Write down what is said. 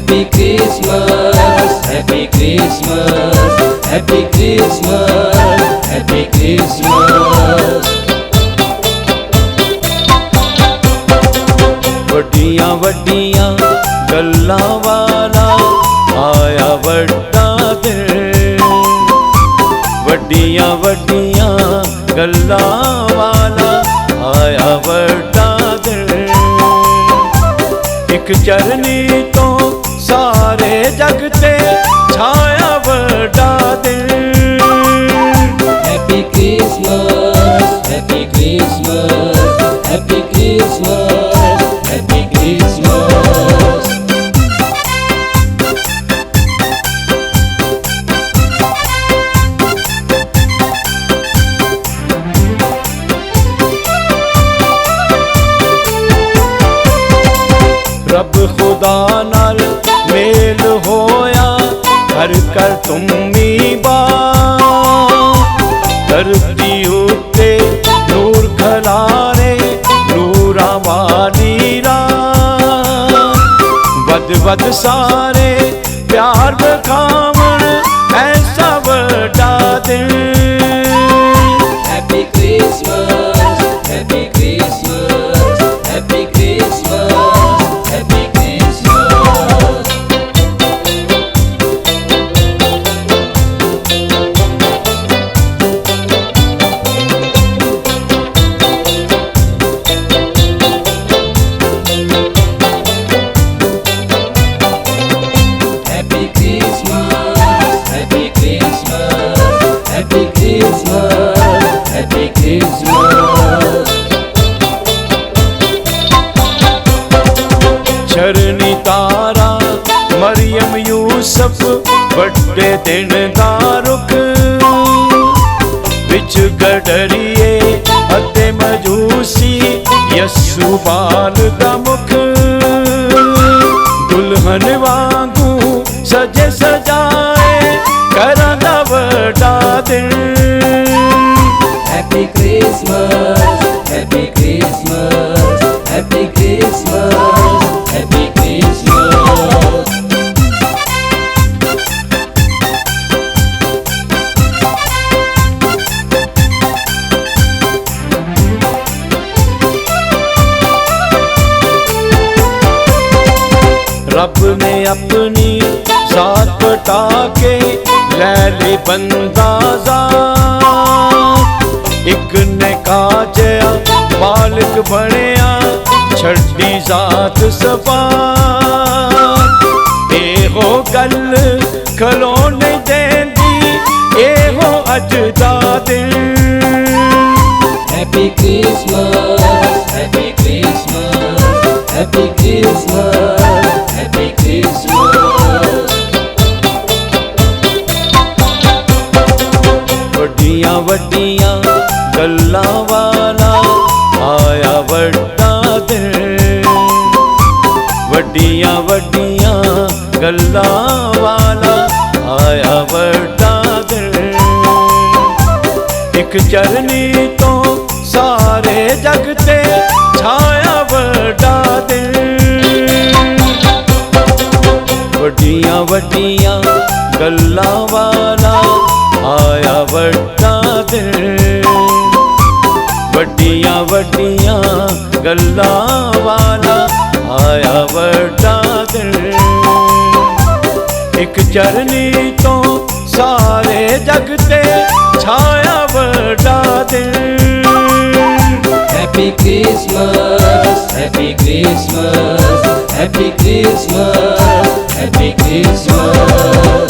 Happy Christmas, Happy Christmas, Happy Christmas, Happy Christmas। वड्डियां वड्डियां गल्लां वाला आया वड्डा दिन। वड्डियां वड्डियां गल्लां वाला आया वड्डा दिन। एक चरनी तो सारे जग ते छाया वड्डा दिन। Happy Christmas, Happy Christmas, Happy Christmas, Happy Christmas। रब खुदा नाल मेल होया कर कर तुमी बात। धरती उत्ते नूर खलारे नूरां वाली रात। वद वद सारे प्यार बखावन ऐसा वड्डा दिन। Happy Christmas, Happy Christmas, Happy Christmas, Happy Christmas। Happy Christmas, Happy Christmas, Happy Christmas, Happy Christmas। शरनी तारा मरियम यूसुफ बड़े दिन दा रुख। विच गडरिए अते मजूसी यस्सु बाल दा मुख। दुल्हन वांगू सजे सजाए करा दा वड्डा दिन। Happy Christmas, Happy Christmas, Happy Christmas, Happy Christmas। रब ने अपनी साथ पटा के ले ली बंदा ज़ात। एक ने काजया बालक बनिया छड़ी जात सफात। एहो गल खलो नहीं देंदी एहो अज दा दिन। Happy Christmas, Happy Christmas, Happy Christmas, Happy Christmas। वड्डियां वड्डियां गल्लां वाला आया वड्डा दिन। वड्डियां वड्डियां गल्लां वाला आया वड्डा दिन। एक चरनी तो सारे जग ते छाया वड्डा दिन। वड्डियां वड्डियां गल्लां वाला आया वड्डा दिन। वड्डियां वड्डियां गल्लां वाला आया वड्डा दिन। एक चरनी तो सारे जग ते छाया वड्डा दिन। Happy Christmas, Happy Christmas, Happy Christmas, Happy Christmas।